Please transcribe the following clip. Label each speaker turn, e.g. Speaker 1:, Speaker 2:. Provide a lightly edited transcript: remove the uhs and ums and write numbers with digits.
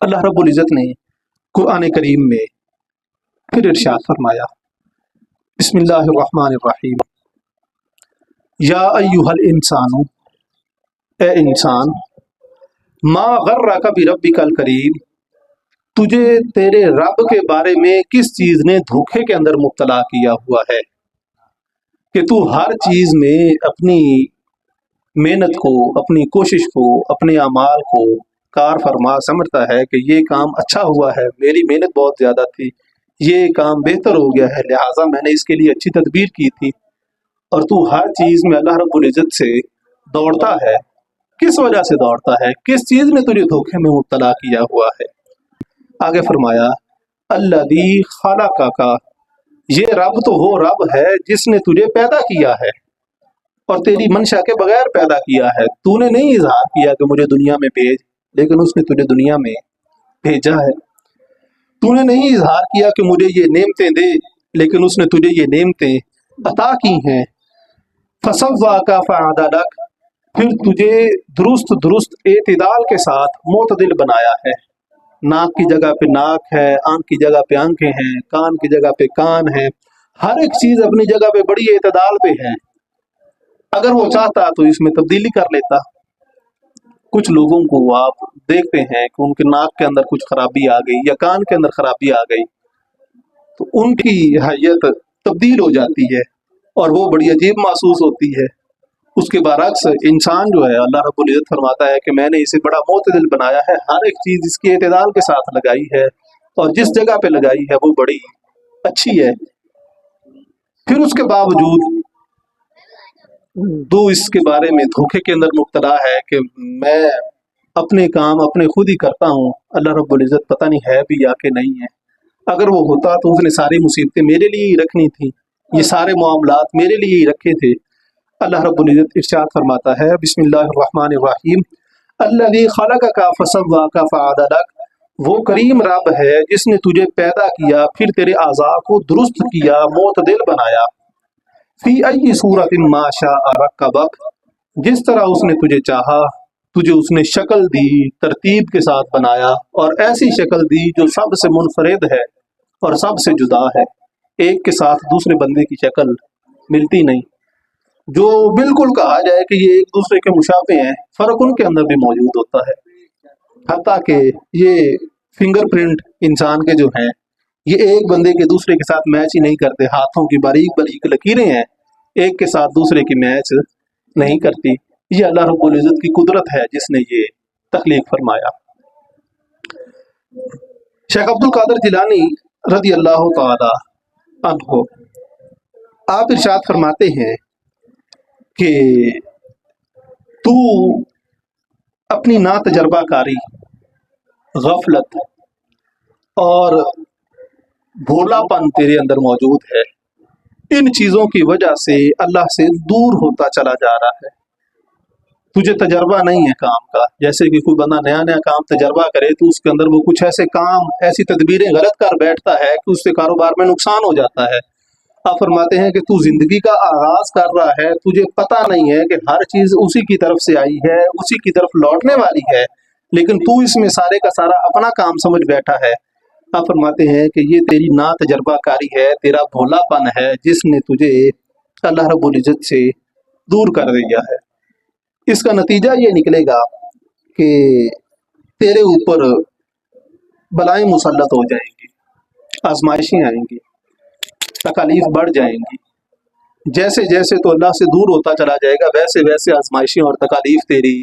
Speaker 1: اللہ رب العزت نے قرآن کریم میں پھر ارشاد فرمایا، بسم اللہ الرحمن الرحیم، یا ایھا الانسان، اے انسان، ما غرک بربک الکریم، تجھے تیرے رب کے بارے میں کس چیز نے دھوکے کے اندر مبتلا کیا ہوا ہے کہ تو ہر چیز میں اپنی محنت کو، اپنی کوشش کو، اپنے اعمال کو کار فرما سمجھتا ہے کہ یہ کام اچھا ہوا ہے، میری محنت بہت زیادہ تھی، یہ کام بہتر ہو گیا ہے، لہٰذا میں نے اس کے لیے اچھی تدبیر کی تھی، اور تو ہر چیز میں اللہ رب العزت سے دوڑتا ہے۔ کس وجہ سے دوڑتا ہے؟ کس چیز نے تجھے دھوکے میں مبتلا کیا ہوا ہے؟ آگے فرمایا، الذی خلقک، یہ رب تو وہ رب ہے جس نے تجھے پیدا کیا ہے اور تیری منشا کے بغیر پیدا کیا ہے۔ تو نے نہیں اظہار کیا کہ مجھے دنیا میں بھیج، لیکن اس نے تجھے دنیا میں بھیجا ہے۔ تو نے نہیں اظہار کیا کہ مجھے یہ نعمتیں دے، لیکن اس نے تجھے یہ نعمتیں عطا کی ہیں۔ فسواک فعدلک، پھر تجھے درست درست اعتدال کے ساتھ معتدل بنایا ہے۔ ناک کی جگہ پہ ناک ہے، آنکھ کی جگہ پہ آنکھیں ہیں، کان کی جگہ پہ کان ہیں، ہر ایک چیز اپنی جگہ پہ بڑی اعتدال پہ ہے۔ اگر وہ چاہتا تو اس میں تبدیلی کر لیتا۔ کچھ لوگوں کو آپ دیکھتے ہیں کہ ان کے ناک کے اندر کچھ خرابی آ گئی یا کان کے اندر خرابی آ گئی تو ان کی حیت تبدیل ہو جاتی ہے اور وہ بڑی عجیب محسوس ہوتی ہے۔ اس کے برعکس انسان جو ہے، اللہ رب العزت فرماتا ہے کہ میں نے اسے بڑا معتدل بنایا ہے، ہر ایک چیز اس کی اعتدال کے ساتھ لگائی ہے اور جس جگہ پہ لگائی ہے وہ بڑی اچھی ہے۔ پھر اس کے باوجود تو اس کے بارے میں دھوکے کے اندر مبتلا ہے کہ میں اپنے کام اپنے خود ہی کرتا ہوں، اللہ رب العزت پتہ نہیں ہے بھی یا کہ نہیں ہے۔ اگر وہ ہوتا تو اس نے ساری مصیبتیں میرے لیے ہی رکھنی تھی، یہ سارے معاملات میرے لیے ہی رکھے تھے۔ اللہ رب العزت ارشاد فرماتا ہے، بسم اللہ الرحمن الرحیم، الذی خلقک فسواک فعدلک، وہ کریم رب ہے جس نے تجھے پیدا کیا پھر تیرے اعضاء کو درست کیا، معتدل بنایا۔ فی ای صورت ما شاء رکبک، جس طرح اس نے تجھے چاہا تجھے اس نے شکل دی، ترتیب کے ساتھ بنایا، اور ایسی شکل دی جو سب سے منفرد ہے اور سب سے جدا ہے۔ ایک کے ساتھ دوسرے بندے کی شکل ملتی نہیں، جو بالکل کہا جائے کہ یہ ایک دوسرے کے مشابہ ہیں، فرق ان کے اندر بھی موجود ہوتا ہے۔ حتیٰ کہ یہ فنگر پرنٹ انسان کے جو ہیں، یہ ایک بندے کے دوسرے کے ساتھ میچ ہی نہیں کرتے، ہاتھوں کی باریک باریک لکیریں ہیں، ایک کے ساتھ دوسرے کی میچ نہیں کرتی۔ یہ اللہ رب العزت کی قدرت ہے جس نے یہ تخلیق فرمایا۔ شیخ عبد القادر جیلانی رضی اللہ تعالی عنہ آپ ارشاد فرماتے ہیں کہ تو اپنی نا تجربہ کاری، غفلت اور بھولا پن تیرے اندر موجود ہے، ان چیزوں کی وجہ سے اللہ سے دور ہوتا چلا جا رہا ہے۔ تجھے تجربہ نہیں ہے کام کا، جیسے کہ کوئی بندہ نیا نیا کام تجربہ کرے تو اس کے اندر وہ کچھ ایسے کام، ایسی تدبیریں غلط کر بیٹھتا ہے کہ اس سے کاروبار میں نقصان ہو جاتا ہے۔ آپ فرماتے ہیں کہ تو زندگی کا آغاز کر رہا ہے، تجھے پتہ نہیں ہے کہ ہر چیز اسی کی طرف سے آئی ہے، اسی کی طرف لوٹنے والی ہے، لیکن تو اس میں سارے کا سارا اپنا کام سمجھ بیٹھا ہے۔ آپ فرماتے ہیں کہ یہ تیری نا تجربہ کاری ہے، تیرا بھولا پن ہے جس نے تجھے اللہ رب العزت سے دور کر دیا ہے۔ اس کا نتیجہ یہ نکلے گا کہ تیرے اوپر بلائیں مسلط ہو جائیں گی، آزمائشیں آئیں گی، تکالیف بڑھ جائیں گی۔ جیسے جیسے تو اللہ سے دور ہوتا چلا جائے گا، ویسے ویسے آزمائشیں اور تکالیف تیری